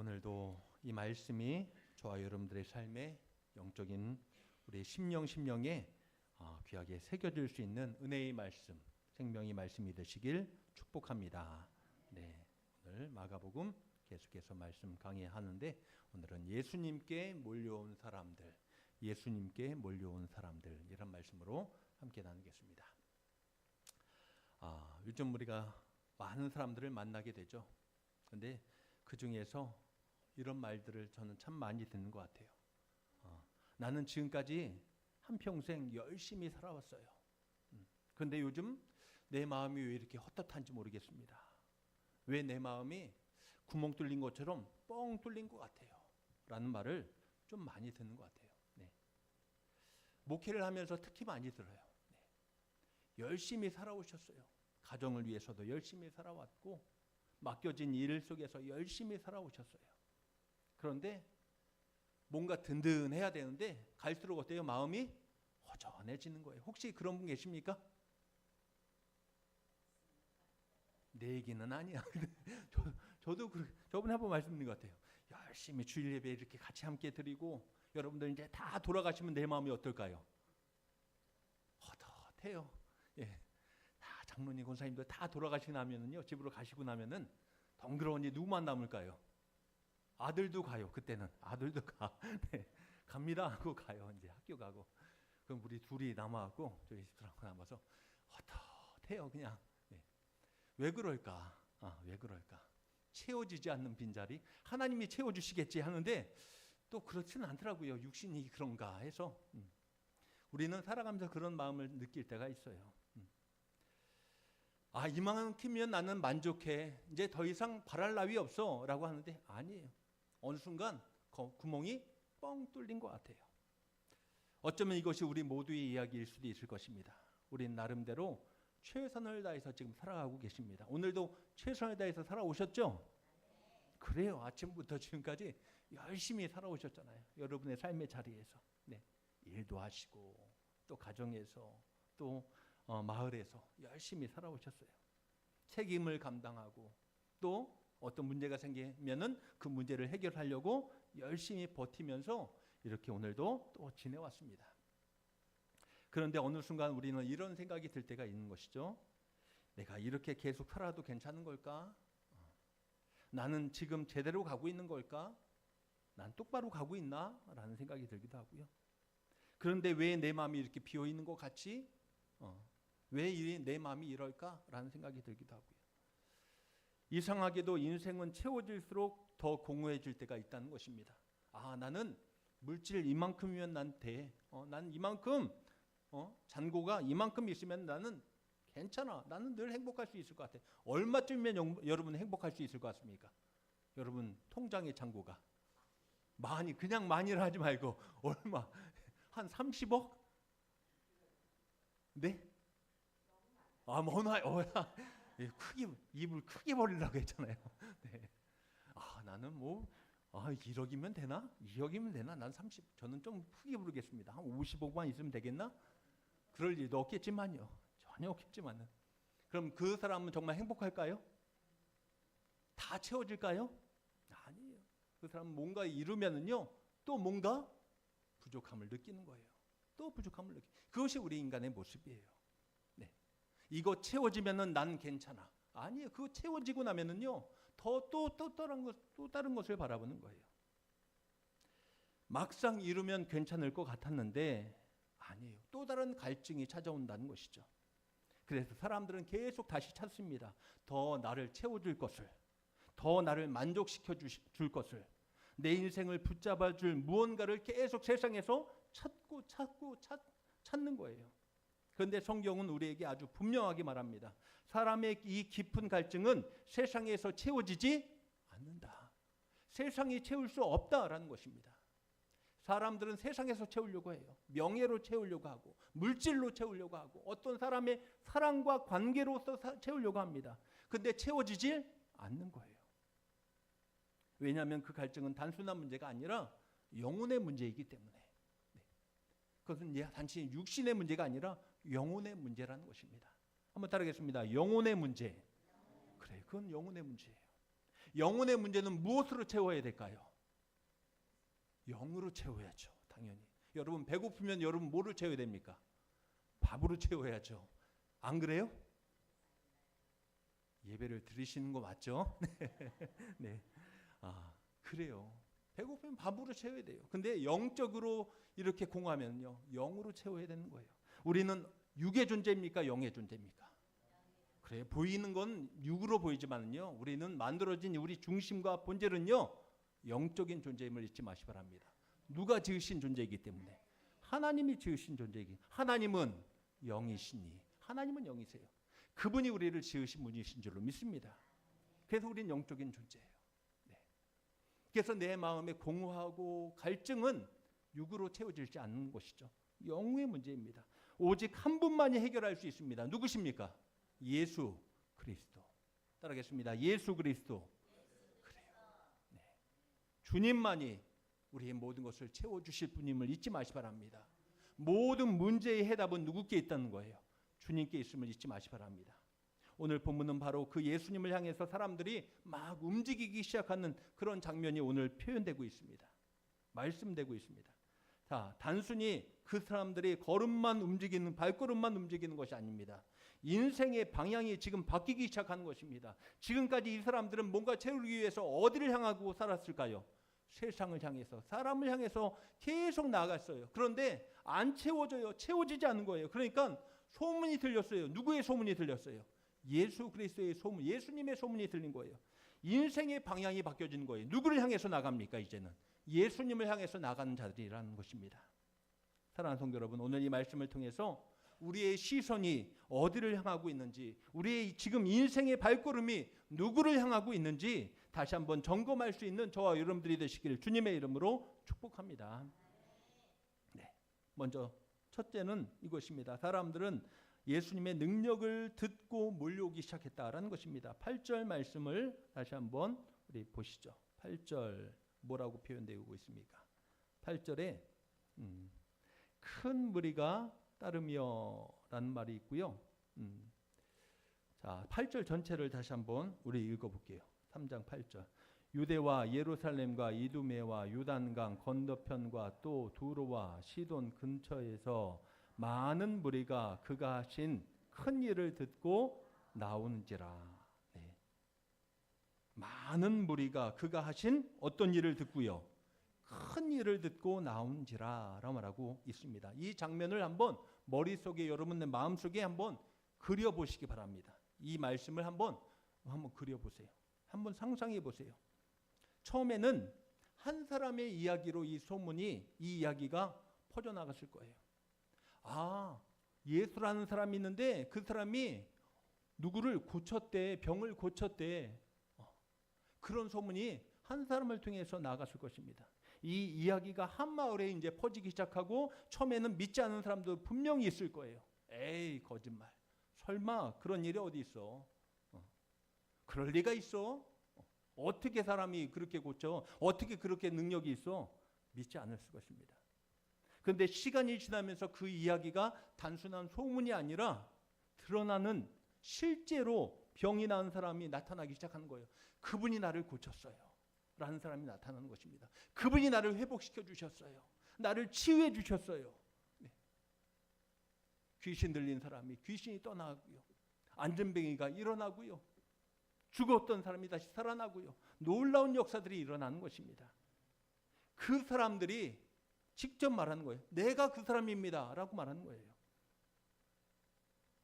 오늘도 이 말씀이 저와 여러분들의 삶에 영적인 우리의 심령에 귀하게 새겨질 수 있는 은혜의 말씀, 생명의 말씀이 되시길 축복합니다. 네, 오늘 마가복음 계속해서 말씀 강의하는데 오늘은 예수님께 몰려온 사람들, 이런 말씀으로 함께 나누겠습니다. 요즘 우리가 많은 사람들을 만나게 되죠. 그런데 그 중에서 이런 말들을 저는 참 많이 듣는 것 같아요. 나는 지금까지 한평생 열심히 살아왔어요. 그런데 요즘 내 마음이 왜 이렇게 헛헛한지 모르겠습니다. 왜 내 마음이 구멍 뚫린 것처럼 뻥 뚫린 것 같아요. 라는 말을 좀 많이 듣는 것 같아요. 네. 목회를 하면서 특히 많이 들어요. 네. 열심히 살아오셨어요. 가정을 위해서도 열심히 살아왔고 맡겨진 일 속에서 열심히 살아오셨어요. 그런데 뭔가 든든해야 되는데 갈수록 어때요? 마음이 허전해지는 거예요. 혹시 그런 분 계십니까? 내 얘기는 아니야. 저도 저번에 한번 말씀드린 것 같아요. 열심히 주일 예배 이렇게 같이 함께 드리고 여러분들 이제 다 돌아가시면 내 마음이 어떨까요? 허전해요. 예. 다 장로님, 권사님들 다 돌아가시고 나면은요, 집으로 가시고 나면은 덩그러운 이 누구만 남을까요? 아들도 가요. 그때는 아들도 가. 네. 갑니다 하고 가요. 이제 학교 가고. 그럼 우리 둘이 남아갖고 저희 집사람하고 남아서 헛헛해요. 그냥. 네. 왜 그럴까? 왜 그럴까? 채워지지 않는 빈자리. 하나님이 채워주시겠지 하는데 또 그렇지는 않더라고요. 육신이 그런가 해서 우리는 살아가면서 그런 마음을 느낄 때가 있어요. 이만큼이면 나는 만족해. 이제 더 이상 바랄 나위 없어. 라고 하는데 아니에요. 어느 순간 구멍이 뻥 뚫린 것 같아요. 어쩌면 이것이 우리 모두의 이야기일 수도 있을 것입니다. 우린 나름대로 최선을 다해서 지금 살아가고 계십니다. 오늘도 최선을 다해서 살아오셨죠? 그래요. 아침부터 지금까지 열심히 살아오셨잖아요. 여러분의 삶의 자리에서. 네. 일도 하시고 또 가정에서 또 마을에서 열심히 살아오셨어요. 책임을 감당하고 또 어떤 문제가 생기면은 그 문제를 해결하려고 열심히 버티면서 이렇게 오늘도 또 지내왔습니다. 그런데 어느 순간 우리는 이런 생각이 들 때가 있는 것이죠. 내가 이렇게 계속 살아도 괜찮은 걸까? 나는 지금 제대로 가고 있는 걸까? 난 똑바로 가고 있나? 라는 생각이 들기도 하고요. 그런데 왜 내 마음이 이렇게 비어 있는 것 같지? 왜 내 마음이 이럴까? 라는 생각이 들기도 하고요. 이상하게도 인생은 채워질수록 더 공허해질 때가 있다는 것입니다. 나는 물질 이만큼이면 난 돼. 난 이만큼 잔고가 이만큼 있으면 나는 괜찮아. 나는 늘 행복할 수 있을 것 같아. 얼마쯤이면 여러분 행복할 수 있을 것 같습니까? 여러분 통장의 잔고가 그냥 많이를 하지 말고 얼마? 한 30억? 네? 입을 크게 벌리려고 했잖아요. 네. 나는 1억이면 되나? 2억이면 되나? 난 30, 저는 좀 크게 부르겠습니다. 한 50억만 있으면 되겠나? 그럴 일도 없겠지만요. 전혀 없겠지만은. 그럼 그 사람은 정말 행복할까요? 다 채워질까요? 아니에요. 그 사람은 뭔가 이루면은요, 또 뭔가 부족함을 느끼는 거예요. 또 부족함을 그것이 우리 인간의 모습이에요. 네. 이거 채워지면은 난 괜찮아. 아니에요. 그거 채워지고 나면은요, 또 다른 것을 바라보는 거예요. 막상 이루면 괜찮을 것 같았는데 아니에요. 또 다른 갈증이 찾아온다는 것이죠. 그래서 사람들은 계속 다시 찾습니다. 더 나를 채워줄 것을, 더 나를 만족시켜 줄 것을, 내 인생을 붙잡아 줄 무언가를 계속 세상에서 찾는 거예요. 그런데 성경은 우리에게 아주 분명하게 말합니다. 사람의 이 깊은 갈증은 세상에서 채워지지 않는다. 세상이 채울 수 없다라는 것입니다. 사람들은 세상에서 채우려고 해요. 명예로 채우려고 하고 물질로 채우려고 하고 어떤 사람의 사랑과 관계로서 채우려고 합니다. 그런데 채워지질 않는 거예요. 왜냐하면 그 갈증은 단순한 문제가 아니라 영혼의 문제이기 때문에. 그것은 단지 육신의 문제가 아니라 영혼의 문제라는 것입니다. 한번 따르겠습니다. 영혼의 문제. 그래, 그건 영혼의 문제예요. 영혼의 문제는 무엇으로 채워야 될까요? 영으로 채워야죠. 당연히. 여러분 배고프면 여러분 뭐를 채워야 됩니까? 밥으로 채워야죠. 안 그래요? 예배를 드리시는 거 맞죠? 네. 아, 그래요. 배고프면 밥으로 채워야 돼요. 근데 영적으로 이렇게 공하면요, 영으로 채워야 되는 거예요. 우리는 육의 존재입니까? 영의 존재입니까? 그래, 보이는 건 육으로 보이지만요, 우리는 만들어진 우리 중심과 본질은요, 영적인 존재임을 잊지 마시기 바랍니다. 누가 지으신 존재이기 때문에. 하나님이 지으신 존재이기. 하나님은 영이시니. 하나님은 영이세요. 그분이 우리를 지으신 분이신 줄로 믿습니다. 그래서 우리는 영적인 존재예요. 네. 그래서 내 마음에 공허하고 갈증은 육으로 채워지지 않는 것이죠. 영의 문제입니다. 오직 한 분만이 해결할 수 있습니다. 누구십니까? 예수 그리스도. 따라하겠습니다. 예수 그리스도. 그래요. 네. 주님만이 우리의 모든 것을 채워주실 분임을 잊지 마시기 바랍니다. 모든 문제의 해답은 누구께 있다는 거예요? 주님께 있음을 잊지 마시기 바랍니다. 오늘 본문은 바로 그 예수님을 향해서 사람들이 막 움직이기 시작하는 그런 장면이 오늘 표현되고 있습니다. 말씀되고 있습니다. 자, 단순히 그 사람들이 걸음만 움직이는, 발걸음만 움직이는 것이 아닙니다. 인생의 방향이 지금 바뀌기 시작하는 것입니다. 지금까지 이 사람들은 뭔가 채우기 위해서 어디를 향하고 살았을까요? 세상을 향해서, 사람을 향해서 계속 나아갔어요. 그런데 안 채워져요. 채워지지 않는 거예요. 그러니까 소문이 들렸어요. 누구의 소문이 들렸어요? 예수 그리스도의 소문, 예수님의 소문이 들린 거예요. 인생의 방향이 바뀌어지는 거예요. 누구를 향해서 나갑니까? 이제는 예수님을 향해서 나가는 자들이라는 것입니다. 사랑하는 성도 여러분, 오늘 이 말씀을 통해서 우리의 시선이 어디를 향하고 있는지, 우리의 지금 인생의 발걸음이 누구를 향하고 있는지 다시 한번 점검할 수 있는 저와 여러분들이 되시기를 주님의 이름으로 축복합니다. 네, 먼저 첫째는 이것입니다. 사람들은 예수님의 능력을 듣고 몰려오기 시작했다라는 것입니다. 8절 말씀을 다시 한번 우리 보시죠. 8절 뭐라고 표현되고 있습니까? 8절에 큰 무리가 따르며라는 말이 있고요. 자, 8절 전체를 다시 한번 우리 읽어볼게요. 3장 8절. 유대와 예루살렘과 이두메와 요단강 건너편과 또 두로와 시돈 근처에서 많은 무리가 그가 하신 큰 일을 듣고 나오는지라. 네. 많은 무리가 그가 하신 어떤 일을 듣고요, 큰 일을 듣고 나오는지라 라고 말하고 있습니다. 이 장면을 한번 머릿속에, 여러분의 마음속에 한번 그려보시기 바랍니다. 이 말씀을 한번 그려보세요. 한번 상상해 보세요. 처음에는 한 사람의 이야기로 이 소문이, 이 이야기가 퍼져나갔을 거예요. 아, 예수라는 사람이 있는데 그 사람이 누구를 고쳤대, 병을 고쳤대. 그런 소문이 한 사람을 통해서 나갔을 것입니다. 이 이야기가 한 마을에 이제 퍼지기 시작하고 처음에는 믿지 않는 사람도 분명히 있을 거예요. 에이, 거짓말. 설마 그런 일이 어디 있어? 그럴 리가 있어? 어떻게 사람이 그렇게 고쳐? 어떻게 그렇게 능력이 있어? 믿지 않을 것입니다. 그런데 시간이 지나면서 그 이야기가 단순한 소문이 아니라 드러나는, 실제로 병이 나은 사람이 나타나기 시작하는 거예요. 그분이 나를 고쳤어요 라는 사람이 나타나는 것입니다. 그분이 나를 회복시켜 주셨어요. 나를 치유해 주셨어요. 네. 귀신 들린 사람이 귀신이 떠나고요, 안전뱅이가 일어나고요, 죽었던 사람이 다시 살아나고요, 놀라운 역사들이 일어나는 것입니다. 그 사람들이 직접 말하는 거예요. 내가 그 사람입니다 라고 말하는 거예요.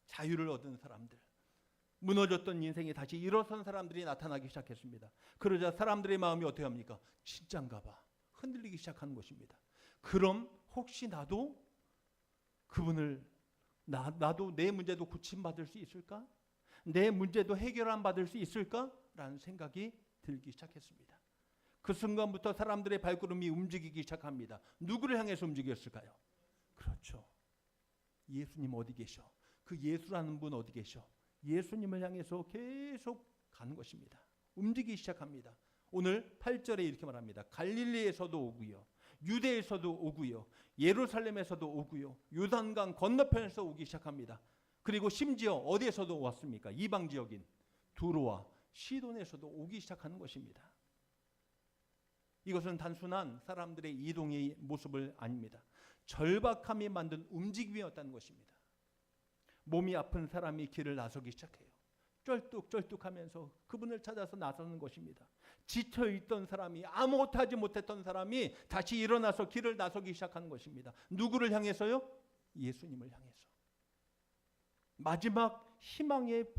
자유를 얻은 사람들, 무너졌던 인생이 다시 일어선 사람들이 나타나기 시작했습니다. 그러자 사람들의 마음이 어떻게 합니까? 진짠가 봐. 흔들리기 시작하는 것입니다. 그럼 혹시 나도 그분을, 나도 내 문제도 고침받을 수 있을까? 내 문제도 해결안 받을 수 있을까? 라는 생각이 들기 시작했습니다. 그 순간부터 사람들의 발걸음이 움직이기 시작합니다. 누구를 향해서 움직였을까요? 그렇죠. 예수님 어디 계셔? 그 예수라는 분 어디 계셔? 예수님을 향해서 계속 가는 것입니다. 움직이기 시작합니다. 오늘 8절에 이렇게 말합니다. 갈릴리에서도 오고요, 유대에서도 오고요, 예루살렘에서도 오고요, 요단강 건너편에서 오기 시작합니다. 그리고 심지어 어디에서도 왔습니까? 이방 지역인 두로와 시돈에서도 오기 시작하는 것입니다. 이것은 단순한 사람들의 이동의 모습을 아닙니다. 절박함이 만든 움직임이었다는 것입니다. 몸이 아픈 사람이 길을 나서기 시작해요. 쩔뚝쩔뚝하면서 그분을 찾아서 나서는 것입니다. 지쳐있던 사람이, 아무것도 하지 못했던 사람이 다시 일어나서 길을 나서기 시작하는 것입니다. 누구를 향해서요? 예수님을 향해서. 마지막 희망의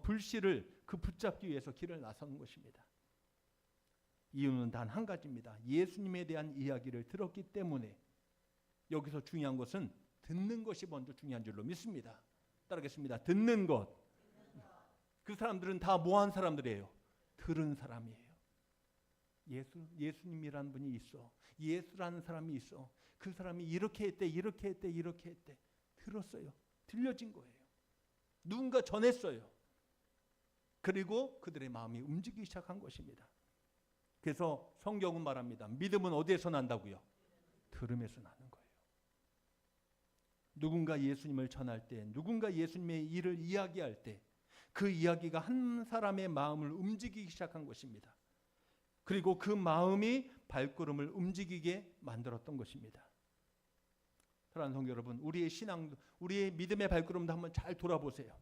불씨를 그 붙잡기 위해서 길을 나서는 것입니다. 이유는 단 한 가지입니다. 예수님에 대한 이야기를 들었기 때문에. 여기서 중요한 것은 듣는 것이 먼저 중요한 줄로 믿습니다. 따르겠습니다. 듣는 것. 그 사람들은 다 뭐한 사람들이에요? 들은 사람이에요. 예수님이라는 분이 있어. 예수라는 사람이 있어. 그 사람이 이렇게 했대, 이렇게 했대, 이렇게 했대. 들었어요. 들려진 거예요. 누군가 전했어요. 그리고 그들의 마음이 움직이기 시작한 것입니다. 그래서 성경은 말합니다. 믿음은 어디에서 난다고요? 들음에서 나는 거예요. 누군가 예수님을 전할 때, 누군가 예수님의 일을 이야기할 때 그 이야기가 한 사람의 마음을 움직이기 시작한 것입니다. 그리고 그 마음이 발걸음을 움직이게 만들었던 것입니다. 사랑하는 성도 여러분, 우리의 신앙, 우리의 믿음의 발걸음도 한번 잘 돌아보세요.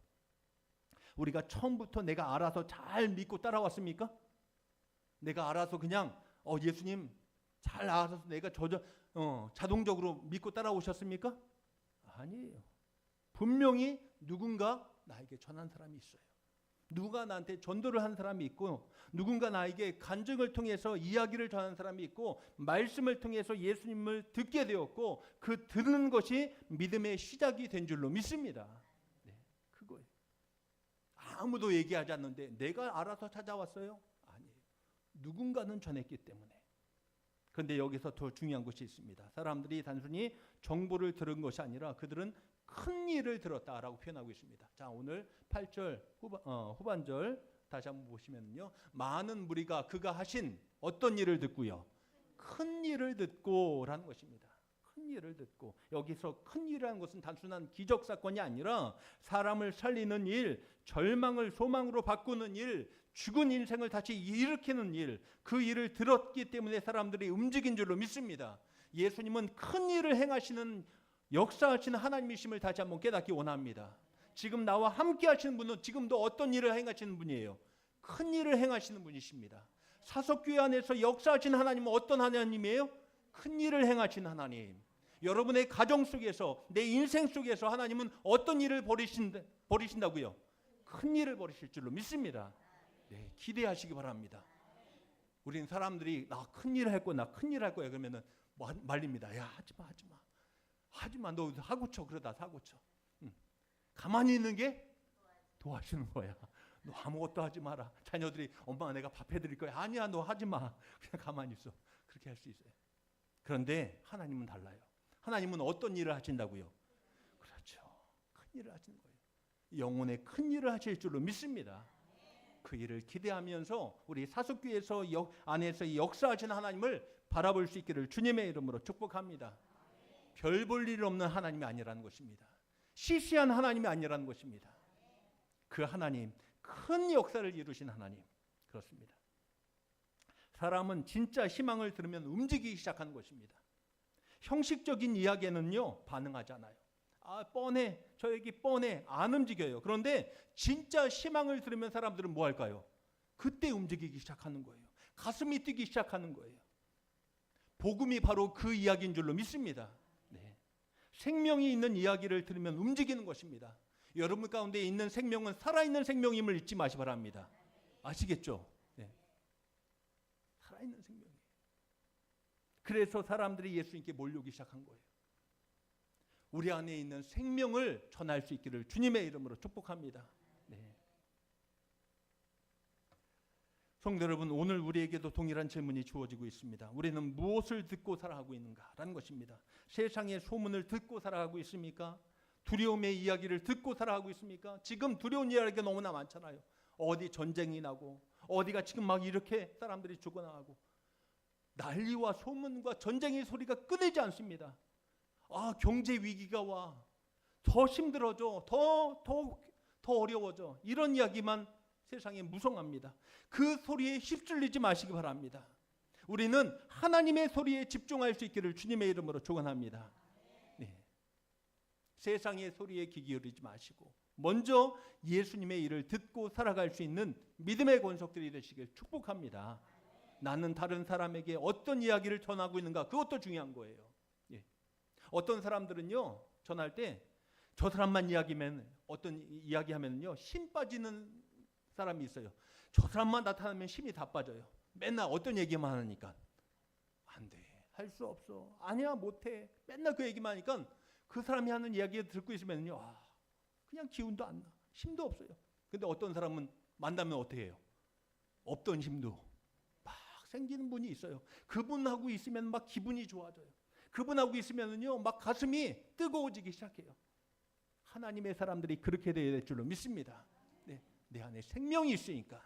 우리가 처음부터 내가 알아서 잘 믿고 따라왔습니까? 내가 알아서 그냥 예수님 잘 알아서 내가 자동적으로 믿고 따라오셨습니까? 아니에요. 분명히 누군가 나에게 전한 사람이 있어요. 누가 나한테 전도를 한 사람이 있고, 누군가 나에게 간증을 통해서 이야기를 전한 사람이 있고, 말씀을 통해서 예수님을 듣게 되었고, 그 듣는 것이 믿음의 시작이 된 줄로 믿습니다. 네, 그거예요. 아무도 얘기하지 않는데 내가 알아서 찾아왔어요? 아니에요. 누군가는 전했기 때문에. 그런데 여기서 더 중요한 것이 있습니다. 사람들이 단순히 정보를 들은 것이 아니라 그들은 큰 일을 들었다라고 표현하고 있습니다. 자, 오늘 8절 후반절 다시 한번 보시면요. 많은 무리가 그가 하신 어떤 일을 듣고요. 큰 일을 듣고라는 것입니다. 큰 일을 듣고. 여기서 큰 일이라는 것은 단순한 기적 사건이 아니라 사람을 살리는 일, 절망을 소망으로 바꾸는 일, 죽은 인생을 다시 일으키는 일, 그 일을 들었기 때문에 사람들이 움직인 줄로 믿습니다. 예수님은 큰 일을 행하시는 역사하시는 하나님이심을 다시 한번 깨닫기 원합니다. 지금 나와 함께 하시는 분은 지금도 어떤 일을 행하시는 분이에요? 큰 일을 행하시는 분이십니다. 사석교회 안에서 역사하시는 하나님은 어떤 하나님이에요? 큰 일을 행하시는 하나님. 여러분의 가정 속에서, 내 인생 속에서 하나님은 어떤 일을 벌이신다고요? 큰 일을 벌이실 줄로 믿습니다. 네, 기대하시기 바랍니다. 우린 사람들이 나 큰 일 할 거야, 나 큰 일 할 거야 그러면은 말립니다. 야, 하지마, 너 하고 쳐. 그러다 사고 쳐. 가만히 있는 게 도와주는 거야. 너 아무것도 하지 마라. 자녀들이 엄마 내가 밥 해드릴 거야. 아니야, 너 하지 마. 그냥 가만히 있어. 그렇게 할 수 있어요. 그런데 하나님은 달라요. 하나님은 어떤 일을 하신다고요? 그렇죠. 큰 일을 하시는 거예요. 영혼의 큰 일을 하실 줄로 믿습니다. 그 일을 기대하면서 우리 사숙교회에서 안에서 역사하시는 하나님을 바라볼 수 있기를 주님의 이름으로 축복합니다. 별 볼 일 없는 하나님이 아니라는 것입니다. 시시한 하나님이 아니라는 것입니다. 그 하나님, 큰 역사를 이루신 하나님. 그렇습니다. 사람은 진짜 희망을 들으면 움직이기 시작하는 것입니다. 형식적인 이야기에는요, 반응하지 않아요. 뻔해. 저 얘기 뻔해. 안 움직여요. 그런데 진짜 희망을 들으면 사람들은 뭐 할까요? 그때 움직이기 시작하는 거예요. 가슴이 뛰기 시작하는 거예요. 복음이 바로 그 이야기인 줄로 믿습니다. 네. 생명이 있는 이야기를 들으면 움직이는 것입니다. 여러분 가운데 있는 생명은 살아있는 생명임을 잊지 마시기 바랍니다. 아시겠죠? 네. 살아있는 생명이에요. 그래서 사람들이 예수님께 몰려오기 시작한 거예요. 우리 안에 있는 생명을 전할 수 있기를 주님의 이름으로 축복합니다. 네. 성도 여러분, 오늘 우리에게도 동일한 질문이 주어지고 있습니다. 우리는 무엇을 듣고 살아가고 있는가라는 것입니다. 세상의 소문을 듣고 살아가고 있습니까? 두려움의 이야기를 듣고 살아가고 있습니까? 지금 두려운 이야기가 너무나 많잖아요. 어디 전쟁이 나고, 어디가 지금 막 이렇게 사람들이 죽어나가고, 난리와 소문과 전쟁의 소리가 끊이지 않습니다. 경제 위기가 와. 더 힘들어져. 더 어려워져. 이런 이야기만 세상에 무성합니다. 그 소리에 휩쓸리지 마시기 바랍니다. 우리는 하나님의 소리에 집중할 수 있기를 주님의 이름으로 축원합니다. 네. 세상의 소리에 귀 기울이지 마시고 먼저 예수님의 일을 듣고 살아갈 수 있는 믿음의 권속들이 되시길 축복합니다. 나는 다른 사람에게 어떤 이야기를 전하고 있는가, 그것도 중요한 거예요. 예. 어떤 사람들은요, 전할 때 저 사람만 어떤 이야기하면요 힘 빠지는 사람이 있어요. 저 사람만 나타나면 힘이 다 빠져요. 맨날 어떤 얘기만 하니까 안 돼, 할 수 없어, 아니야, 못해, 맨날 그 얘기만 하니까 그 사람이 하는 이야기를 듣고 있으면요, 그냥 기운도 안 나, 힘도 없어요. 근데 어떤 사람은 만나면 어떻게 해요? 없던 힘도 막 생기는 분이 있어요. 그분하고 있으면 막 기분이 좋아져요. 그분하고 있으면요 막 가슴이 뜨거워지기 시작해요. 하나님의 사람들이 그렇게 되어야 될 줄로 믿습니다. 네, 내 안에 생명이 있으니까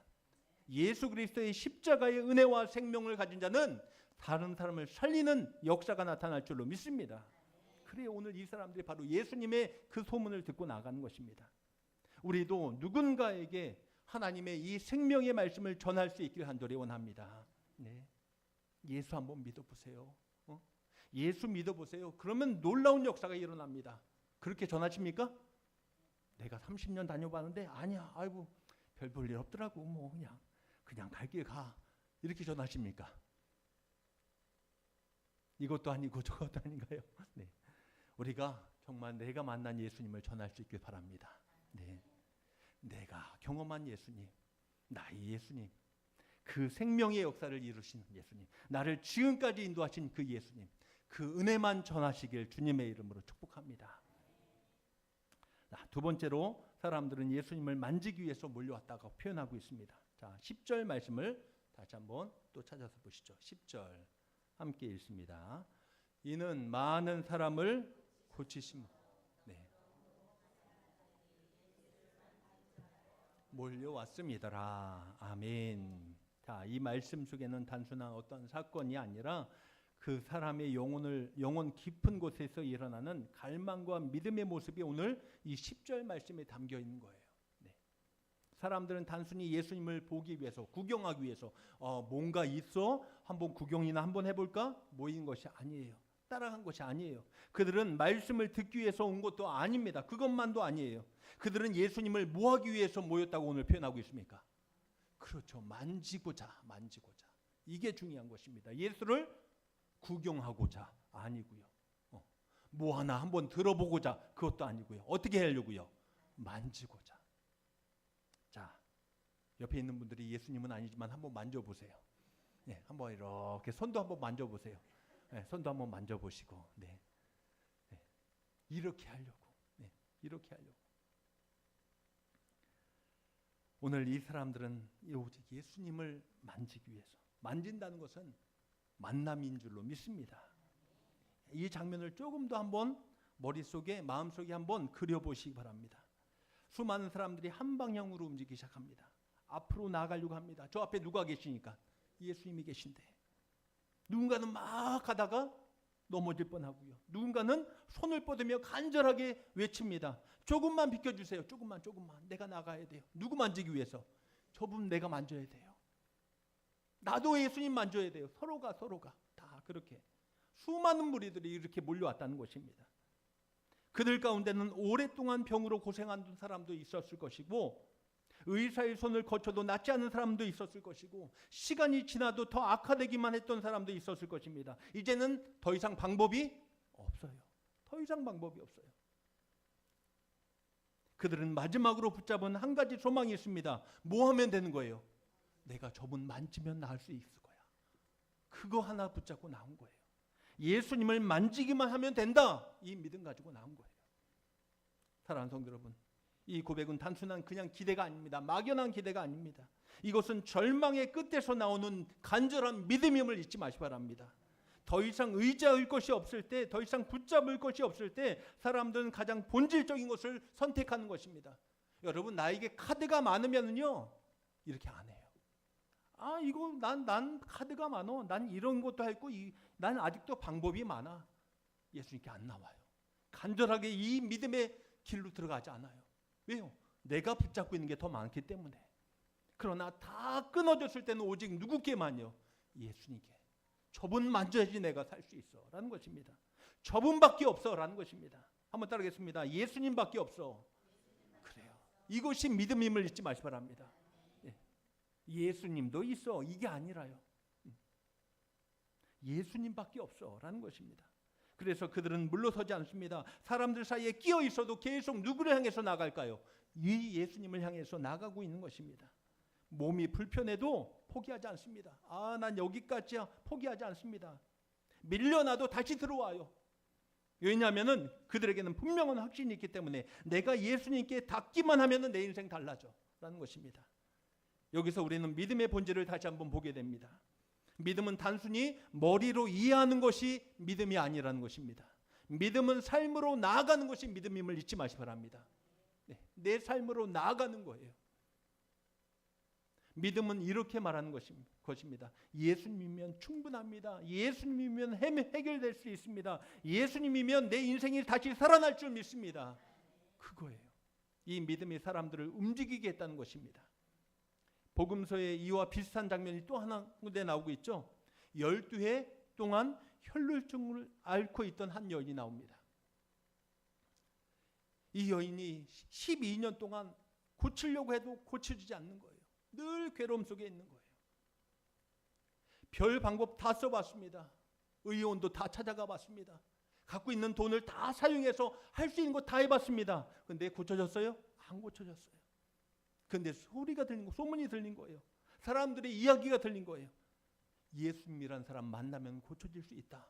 예수 그리스도의 십자가의 은혜와 생명을 가진 자는 다른 사람을 살리는 역사가 나타날 줄로 믿습니다. 그래, 오늘 이 사람들이 바로 예수님의 그 소문을 듣고 나가는 것입니다. 우리도 누군가에게 하나님의 이 생명의 말씀을 전할 수 있기를 간절히 원합니다. 네. 예수 한번 믿어보세요. 예수 믿어보세요. 그러면 놀라운 역사가 일어납니다. 그렇게 전하십니까? 내가 30년 다녀봤는데 아니야, 아이고 별 볼 일 없더라고, 뭐 그냥 갈 길 가, 이렇게 전하십니까? 이것도 아니고 저것도 아닌가요? 네. 우리가 정말 내가 만난 예수님을 전할 수 있길 바랍니다. 네. 내가 경험한 예수님, 나의 예수님, 그 생명의 역사를 이루신 예수님, 나를 지금까지 인도하신 그 예수님, 그 은혜만 전하시길 주님의 이름으로 축복합니다. 두 번째로 사람들은 예수님을 만지기 위해서 몰려왔다고 표현하고 있습니다. 자, 10절 말씀을 다시 한번 또 찾아서 보시죠. 10절 함께 읽습니다. 이는 많은 사람을 고치심. 네. 몰려왔습니다라. 아멘. 자, 이 말씀 속에는 단순한 어떤 사건이 아니라 그 사람의 영혼 깊은 곳에서 일어나는 갈망과 믿음의 모습이 오늘 이 10절 말씀에 담겨 있는 거예요. 네. 사람들은 단순히 예수님을 보기 위해서, 구경하기 위해서 뭔가 있어? 한번 구경이나 한번 해볼까? 모인 것이 아니에요. 따라간 것이 아니에요. 그들은 말씀을 듣기 위해서 온 것도 아닙니다. 그것만도 아니에요. 그들은 예수님을 뭐 하기 위해서 모였다고 오늘 표현하고 있습니까? 그렇죠. 만지고자. 이게 중요한 것입니다. 예수를 구경하고자 아니고요. 뭐 하나 한번 들어보고자, 그것도 아니고요. 어떻게 하려고요? 만지고자. 자, 옆에 있는 분들이 예수님은 아니지만 한번 만져보세요. 네, 한번 이렇게 손도 한번 만져보세요. 네, 손도 한번 만져보시고, 네. 이렇게 하려고. 네, 이렇게 하려고. 오늘 이 사람들은 오직 예수님을 만지기 위해서, 만진다는 것은 만남인 줄로 믿습니다. 이 장면을 조금 더 한번 머릿속에, 마음속에 한번 그려보시기 바랍니다. 수많은 사람들이 한 방향으로 움직이기 시작합니다. 앞으로 나아가려고 합니다. 저 앞에 누가 계시니까? 예수님이 계신데. 누군가는 막 가다가 넘어질 뻔하고요. 누군가는 손을 뻗으며 간절하게 외칩니다. 조금만 비켜주세요. 조금만. 내가 나가야 돼요. 누구 만지기 위해서? 저분 내가 만져야 돼요. 나도 예수님 만져야 돼요. 서로가 다 그렇게 수많은 무리들이 이렇게 몰려왔다는 것입니다. 그들 가운데는 오랫동안 병으로 고생한 사람도 있었을 것이고, 의사의 손을 거쳐도 낫지 않은 사람도 있었을 것이고, 시간이 지나도 더 악화되기만 했던 사람도 있었을 것입니다. 이제는 더 이상 방법이 없어요. 더 이상 방법이 없어요. 그들은 마지막으로 붙잡은 한 가지 소망이 있습니다. 뭐 하면 되는 거예요? 내가 저분 만지면 나을 수 있을 거야. 그거 하나 붙잡고 나온 거예요. 예수님을 만지기만 하면 된다. 이 믿음 가지고 나온 거예요. 사랑하는 성도 여러분, 이 고백은 단순한 그냥 기대가 아닙니다. 막연한 기대가 아닙니다. 이것은 절망의 끝에서 나오는 간절한 믿음임을 잊지 마시기 바랍니다. 더 이상 의지할 것이 없을 때, 더 이상 붙잡을 것이 없을 때 사람들은 가장 본질적인 것을 선택하는 것입니다. 여러분, 나에게 카드가 많으면요 이렇게 안 해요. 이거 난 카드가 많어. 난 이런 것도 했고, 난 아직도 방법이 많아. 예수님께 안 나와요. 간절하게 이 믿음의 길로 들어가지 않아요. 왜요? 내가 붙잡고 있는 게 더 많기 때문에. 그러나 다 끊어졌을 때는 오직 누구께만요? 예수님께. 저분 만져야지 내가 살 수 있어 라는 것입니다. 저분밖에 없어 라는 것입니다. 한번 따르겠습니다. 예수님밖에 없어. 그래요. 이것이 믿음임을 잊지 마시기 바랍니다. 예수님도 있어 이게 아니라요. 예수님밖에 없어 라는 것입니다. 그래서 그들은 물러서지 않습니다. 사람들 사이에 끼어 있어도 계속 누구를 향해서 나갈까요? 이 예수님을 향해서 나가고 있는 것입니다. 몸이 불편해도 포기하지 않습니다. 난 여기까지야 포기하지 않습니다. 밀려나도 다시 들어와요. 왜냐하면 그들에게는 분명한 확신이 있기 때문에 내가 예수님께 닿기만 하면 내 인생 달라져 라는 것입니다. 여기서 우리는 믿음의 본질을 다시 한번 보게 됩니다. 믿음은 단순히 머리로 이해하는 것이 믿음이 아니라는 것입니다. 믿음은 삶으로 나아가는 것이 믿음임을 잊지 마시기 바랍니다. 내 삶으로 나아가는 거예요. 믿음은 이렇게 말하는 것입니다. 예수님이면 충분합니다. 예수님이면 해결될 수 있습니다. 예수님이면 내 인생이 다시 살아날 줄 믿습니다. 그거예요. 이 믿음이 사람들을 움직이게 했다는 것입니다. 복음서에 이와 비슷한 장면이 또 하나 군데 나오고 있죠. 12해 동안 혈루증을 앓고 있던 한 여인이 나옵니다. 이 여인이 12년 동안 고치려고 해도 고쳐지지 않는 거예요. 늘 괴로움 속에 있는 거예요. 별 방법 다 써봤습니다. 의원도 다 찾아가 봤습니다. 갖고 있는 돈을 다 사용해서 할 수 있는 거 다 해봤습니다. 근데 고쳐졌어요? 안 고쳐졌어요. 근데 소리가 들린 거, 소문이 들린 거예요. 사람들의 이야기가 들린 거예요. 예수님이란 사람 만나면 고쳐질 수 있다.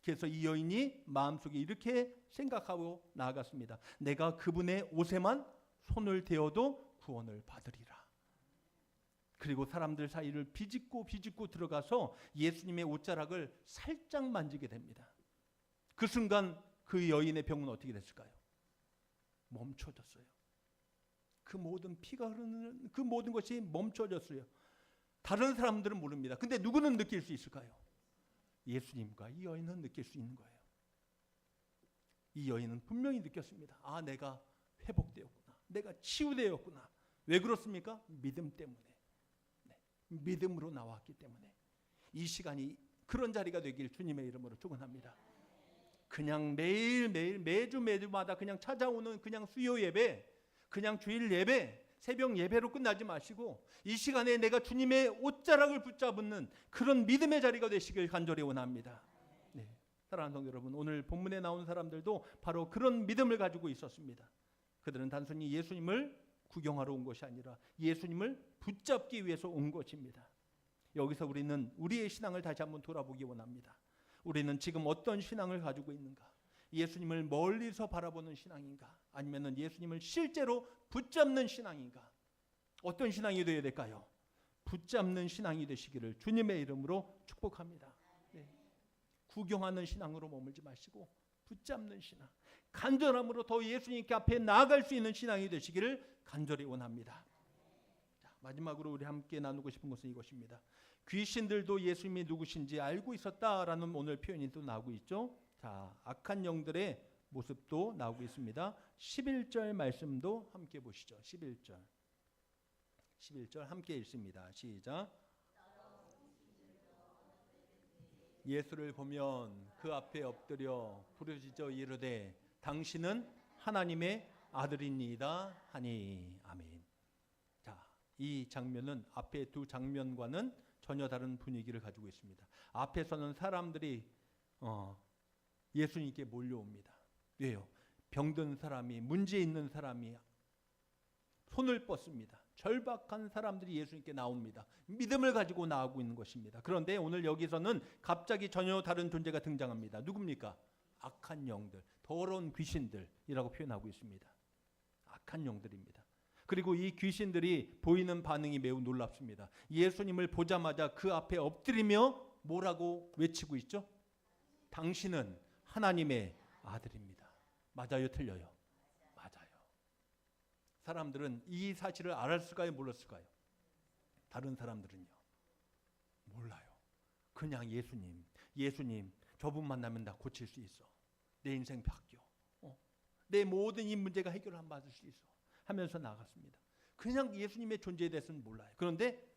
그래서 이 여인이 마음속에 이렇게 생각하고 나아갔습니다. 내가 그분의 옷에만 손을 대어도 구원을 받으리라. 그리고 사람들 사이를 비집고 들어가서 예수님의 옷자락을 살짝 만지게 됩니다. 그 순간 그 여인의 병은 어떻게 됐을까요? 멈춰졌어요. 그 모든 피가 흐르는 그 모든 것이 멈춰졌어요. 다른 사람들은 모릅니다. 근데 누구는 느낄 수 있을까요? 예수님과 이 여인은 느낄 수 있는 거예요. 이 여인은 분명히 느꼈습니다. 내가 회복되었구나. 내가 치유되었구나. 왜 그렇습니까? 믿음 때문에. 믿음으로 나왔기 때문에. 이 시간이 그런 자리가 되길 주님의 이름으로 축원합니다. 그냥 매주마다 그냥 찾아오는 그냥 수요 예배, 그냥 주일 예배, 새벽 예배로 끝나지 마시고 이 시간에 내가 주님의 옷자락을 붙잡는 그런 믿음의 자리가 되시길 간절히 원합니다. 사랑하는 성도 여러분, 오늘 본문에 나온 사람들도 바로 그런 믿음을 가지고 있었습니다. 그들은 단순히 예수님을 구경하러 온 것이 아니라 예수님을 붙잡기 위해서 온 것입니다. 여기서 우리는 우리의 신앙을 다시 한번 돌아보기 원합니다. 우리는 지금 어떤 신앙을 가지고 있는가? 예수님을 멀리서 바라보는 신앙인가? 아니면 예수님을 실제로 붙잡는 신앙인가? 어떤 신앙이 되어야 될까요? 붙잡는 신앙이 되시기를 주님의 이름으로 축복합니다. 구경하는 신앙으로 머물지 마시고 붙잡는 신앙, 간절함으로 더 예수님께 앞에 나아갈 수 있는 신앙이 되시기를 간절히 원합니다. 자, 마지막으로 우리 함께 나누고 싶은 것은 이것입니다. 귀신들도 예수님이 누구신지 알고 있었다라는 오늘 표현이 또 나오고 있죠. 자, 악한 영들의 모습도 나오고 있습니다. 11절 말씀도 함께 보시죠. 11절 함께 읽습니다. 시작. 예수를 보면 그 앞에 엎드려 부르짖어 이르되 당신은 하나님의 아들이니이다 하니. 아멘. 자, 이 장면은 앞에 두 장면과는 전혀 다른 분위기를 가지고 있습니다. 앞에서는 사람들이 예수님께 몰려옵니다. 왜요? 병든 사람이, 문제 있는 사람이 손을 뻗습니다. 절박한 사람들이 예수님께 나옵니다. 믿음을 가지고 나오고 있는 것입니다. 그런데 오늘 여기서는 갑자기 전혀 다른 존재가 등장합니다. 누굽니까? 악한 영들, 더러운 귀신들이라고 표현하고 있습니다. 악한 영들입니다. 그리고 이 귀신들이 보이는 반응이 매우 놀랍습니다. 예수님을 보자마자 그 앞에 엎드리며 뭐라고 외치고 있죠? 당신은 하나님의 아들입니다. 맞아요, 틀려요? 맞아요. 사람들은 이 사실을 알았을까요, 몰랐을까요? 다른 사람들은요, 몰라요. 그냥 예수님 저분 만나면 나 고칠 수 있어. 내 인생 바뀌어. 내 모든 이 문제가 해결을 받을 수 있어 하면서 나갔습니다. 그냥 예수님의 존재에 대해서는 몰라요. 그런데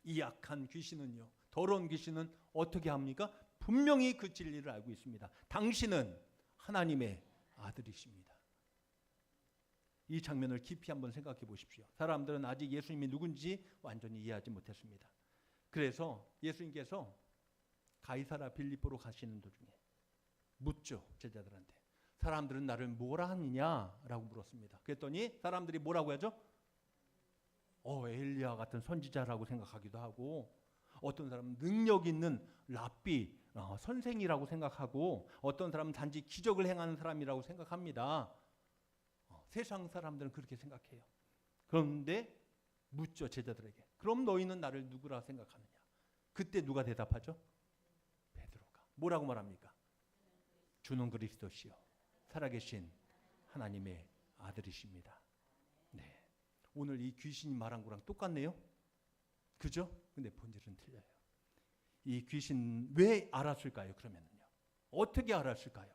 이 악한 귀신은요, 더러운 귀신은 어떻게 합니까? 분명히 그 진리를 알고 있습니다. 당신은 하나님의 아들이십니다. 이 장면을 깊이 한번 생각해 보십시오. 사람들은 아직 예수님이 누군지 완전히 이해하지 못했습니다. 그래서 예수님께서 가이사라 빌립보로 가시는 도중에 묻죠, 제자들한테. 사람들은 나를 뭐라 하느냐라고 물었습니다. 그랬더니 사람들이 뭐라고 하죠? 엘리야 같은 선지자라고 생각하기도 하고, 어떤 사람은 능력 있는 랍비, 선생이라고 생각하고, 어떤 사람은 단지 기적을 행하는 사람이라고 생각합니다. 세상 사람들은 그렇게 생각해요. 그런데 묻죠, 제자들에게. 그럼 너희는 나를 누구라 생각하느냐? 그때 누가 대답하죠? 베드로가. 뭐라고 말합니까? 주는 그리스도시요 살아계신 하나님의 아들이십니다. 네. 오늘 이 귀신이 말한 거랑 똑같네요. 그죠? 근데 본질은 틀려요. 이 귀신 왜 알았을까요? 그러면요. 어떻게 알았을까요?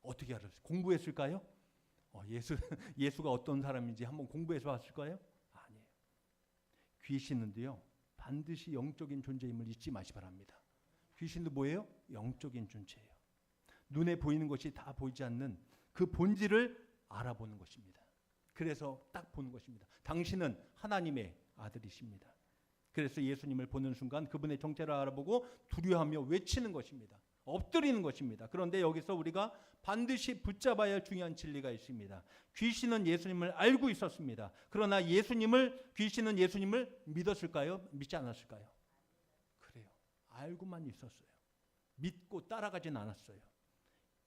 어떻게 알았을까요? 공부했을까요? 예수가 어떤 사람인지 한번 공부해서 왔을까요? 아니에요. 귀신은요, 반드시 영적인 존재임을 잊지 마시 바랍니다. 귀신도 뭐예요? 영적인 존재예요. 눈에 보이는 것이 다 보이지 않는 그 본질을 알아보는 것입니다. 그래서 딱 보는 것입니다. 당신은 하나님의 아들이십니다. 그래서 예수님을 보는 순간 그분의 정체를 알아보고 두려워하며 외치는 것입니다. 엎드리는 것입니다. 그런데 여기서 우리가 반드시 붙잡아야 할 중요한 진리가 있습니다. 귀신은 예수님을 알고 있었습니다. 그러나 귀신은 예수님을 믿었을까요? 믿지 않았을까요? 그래요. 알고만 있었어요. 믿고 따라가진 않았어요.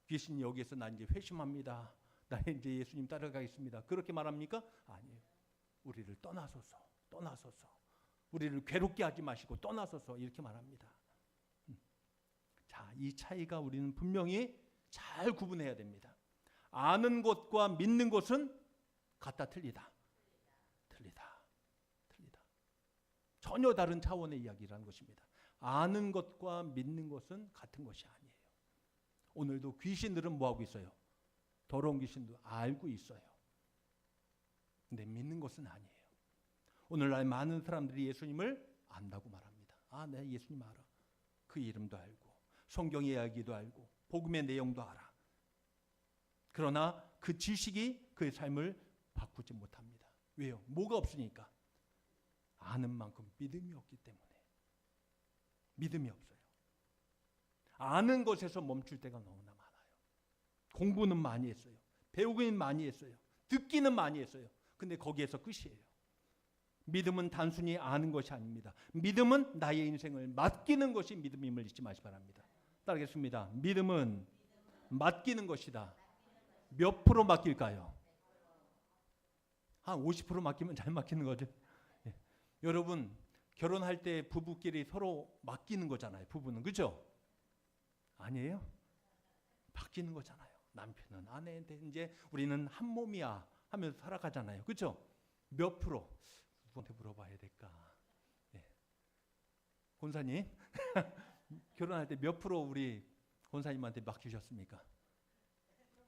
귀신이 여기에서 나 이제 회심합니다. 나 이제 예수님 따라가겠습니다. 그렇게 말합니까? 아니에요. 우리를 떠나소서. 우리를 괴롭게 하지 마시고 떠나소서 이렇게 말합니다. 자, 이 차이가 우리는 분명히 잘 구분해야 됩니다. 아는 것과 믿는 것은 같다, 틀리다. 전혀 다른 차원의 이야기라는 것입니다. 아는 것과 믿는 것은 같은 것이 아니에요. 오늘도 귀신들은 뭐하고 있어요? 더러운 귀신도 알고 있어요. 근데 믿는 것은 아니에요. 오늘날 많은 사람들이 예수님을 안다고 말합니다. 내가 예수님 알아. 그 이름도 알고 성경의 이야기도 알고 복음의 내용도 알아. 그러나 그 지식이 그의 삶을 바꾸지 못합니다. 왜요? 뭐가 없으니까. 아는 만큼 믿음이 없기 때문에. 믿음이 없어요. 아는 것에서 멈출 때가 너무나 많아요. 공부는 많이 했어요. 배우기는 많이 했어요. 듣기는 많이 했어요. 근데 거기에서 끝이에요. 믿음은 단순히 아는 것이 아닙니다. 믿음은 나의 인생을 맡기는 것이 믿음임을 잊지 마시 바랍니다. 따르겠습니다. 믿음은 맡기는 것이다. 몇 프로 맡길까요? 한 50% 맡기면 잘 맡기는 거죠. 여러분, 결혼할 때 부부끼리 서로 맡기는 거잖아요. 부부는. 그죠? 아니에요? 바뀌는 거잖아요. 남편은 아내한테 이제 우리는 한 몸이야 하면서 살아가잖아요. 그죠? 몇 프로? 누구한테 물어봐야 될까? 권사님 결혼할 때 몇 프로 우리 권사님한테 맡기셨습니까?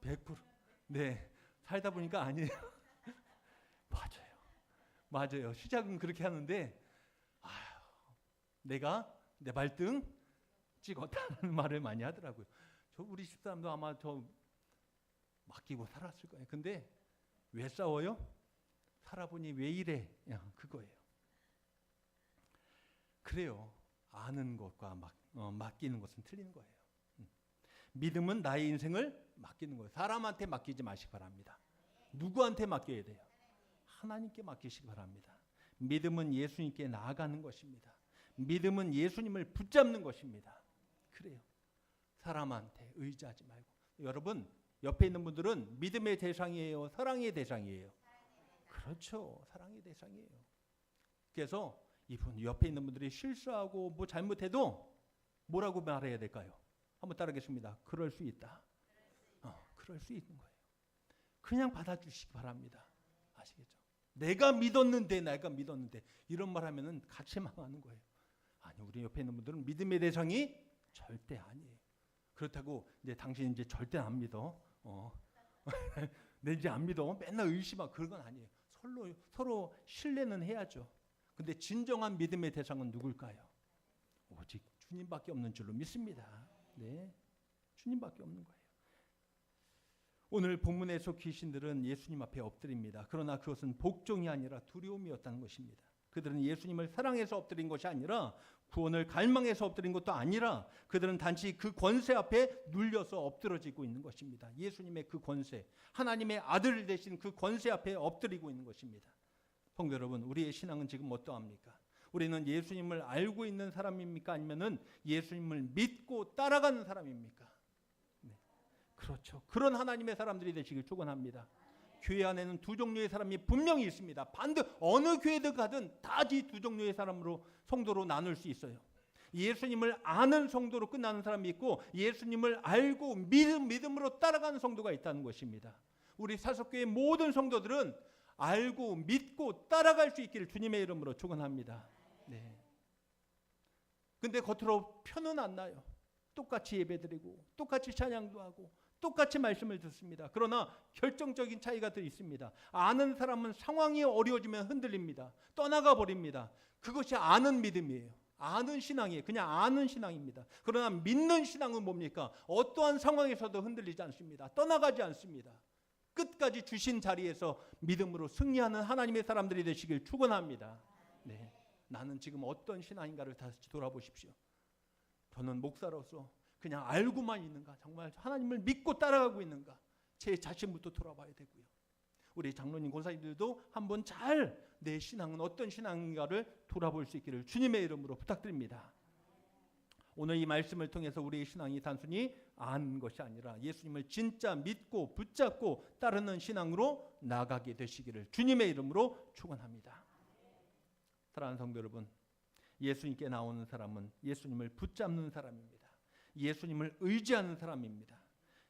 100%. 네, 살다 보니까 아니에요. 맞아요. 시작은 그렇게 하는데 내가 내 발등 찍었다는 말을 많이 하더라고요. 우리 집사람도 아마 저 맡기고 살았을 거예요. 근데 왜 싸워요? 살아보니 왜 이래? 그거예요. 그래요. 아는 것과 맡기는 것은 틀린 거예요. 믿음은 나의 인생을 맡기는 거예요. 사람한테 맡기지 마시기 바랍니다. 누구한테 맡겨야 돼요? 하나님께 맡기시기 바랍니다. 믿음은 예수님께 나아가는 것입니다. 믿음은 예수님을 붙잡는 것입니다. 그래요. 사람한테 의지하지 말고. 여러분, 옆에 있는 분들은 믿음의 대상이에요? 사랑의 대상이에요? 그렇죠. 사랑의 대상이에요. 그래서 이분 옆에 있는 분들이 실수하고 뭐 잘못해도 뭐라고 말해야 될까요? 한번 따라하겠습니다. 그럴 수 있다. 그럴 수 있는 거예요. 그냥 받아주시기 바랍니다. 아시겠죠? 내가 믿었는데 이런 말 하면은 같이 망하는 거예요. 아니, 우리 옆에 있는 분들은 믿음의 대상이 절대 아니에요. 그렇다고 이제 당신 이제 절대 안 믿어. 내 이제 안 믿어. 맨날 의심하고 그런 건 아니에요. 서로 신뢰는 해야죠. 근데 진정한 믿음의 대상은 누굴까요? 오직 주님밖에 없는 줄로 믿습니다. 네, 주님밖에 없는 거예요. 오늘 본문에서 귀신들은 예수님 앞에 엎드립니다. 그러나 그것은 복종이 아니라 두려움이었다는 것입니다. 그들은 예수님을 사랑해서 엎드린 것이 아니라 구원을 갈망해서 엎드린 것도 아니라 그들은 단지 그 권세 앞에 눌려서 엎드러지고 있는 것입니다. 예수님의 그 권세, 하나님의 아들 되신 그 권세 앞에 엎드리고 있는 것입니다. 성도 여러분, 우리의 신앙은 지금 어떠합니까? 우리는 예수님을 알고 있는 사람입니까? 아니면은 예수님을 믿고 따라가는 사람입니까? 네. 그렇죠. 그런 하나님의 사람들이 되시길 축원합니다. 교회 안에는 두 종류의 사람이 분명히 있습니다. 어느 교회든 가든 다 이 두 종류의 사람으로 성도로 나눌 수 있어요. 예수님을 아는 성도로 끝나는 사람이 있고 예수님을 알고 믿음으로 따라가는 성도가 있다는 것입니다. 우리 사석교회 모든 성도들은 알고 믿고 따라갈 수 있기를 주님의 이름으로 축원합니다. 네. 근데 겉으로 표는 안 나요. 똑같이 예배드리고 똑같이 찬양도 하고 똑같이 말씀을 듣습니다. 그러나 결정적인 차이가 더 있습니다. 아는 사람은 상황이 어려워지면 흔들립니다. 떠나가 버립니다. 그것이 아는 믿음이에요. 아는 신앙이에요. 그냥 아는 신앙입니다. 그러나 믿는 신앙은 뭡니까? 어떠한 상황에서도 흔들리지 않습니다. 떠나가지 않습니다. 끝까지 주신 자리에서 믿음으로 승리하는 하나님의 사람들이 되시길 축원합니다. 네, 나는 지금 어떤 신앙인가를 다시 돌아보십시오. 저는 목사로서 그냥 알고만 있는가? 정말 하나님을 믿고 따라가고 있는가? 제 자신부터 돌아봐야 되고요. 우리 장로님, 권사님들도 한번 잘 내 신앙은 어떤 신앙인가를 돌아볼 수 있기를 주님의 이름으로 부탁드립니다. 오늘 이 말씀을 통해서 우리의 신앙이 단순히 아는 것이 아니라 예수님을 진짜 믿고 붙잡고 따르는 신앙으로 나아가게 되시기를 주님의 이름으로 축원합니다. 사랑하는 성도 여러분, 예수님께 나오는 사람은 예수님을 붙잡는 사람입니다. 예수님을 의지하는 사람입니다.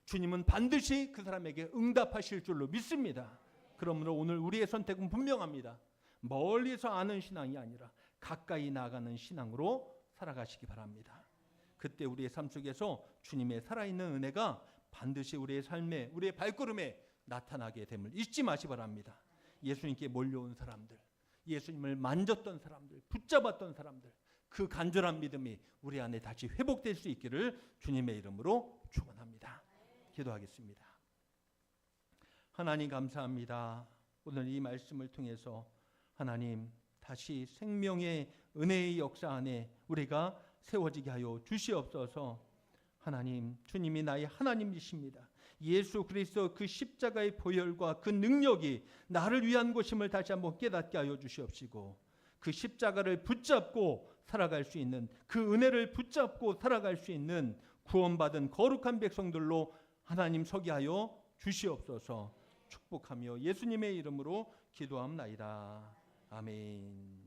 주님은 반드시 그 사람에게 응답하실 줄로 믿습니다. 그러므로 오늘 우리의 선택은 분명합니다. 멀리서 아는 신앙이 아니라 가까이 나아가는 신앙으로 살아가시기 바랍니다. 그때 우리의 삶 속에서 주님의 살아있는 은혜가 반드시 우리의 삶에, 우리의 발걸음에 나타나게 됨을 잊지 마시기 바랍니다. 예수님께 몰려온 사람들, 예수님을 만졌던 사람들, 붙잡았던 사람들, 그 간절한 믿음이 우리 안에 다시 회복될 수 있기를 주님의 이름으로 축원합니다. 기도하겠습니다. 하나님 감사합니다. 오늘 이 말씀을 통해서 하나님 다시 생명의 은혜의 역사 안에 우리가 세워지게 하여 주시옵소서. 하나님, 주님이 나의 하나님이십니다. 예수 그리스도 그 십자가의 보혈과 그 능력이 나를 위한 것임을 다시 한번 깨닫게 하여 주시옵시고 그 십자가를 붙잡고 살아갈 수 있는, 그 은혜를 붙잡고 살아갈 수 있는 구원받은 거룩한 백성들로 하나님 서게 하여 주시옵소서. 축복하며 예수님의 이름으로 기도합나이다. 아멘.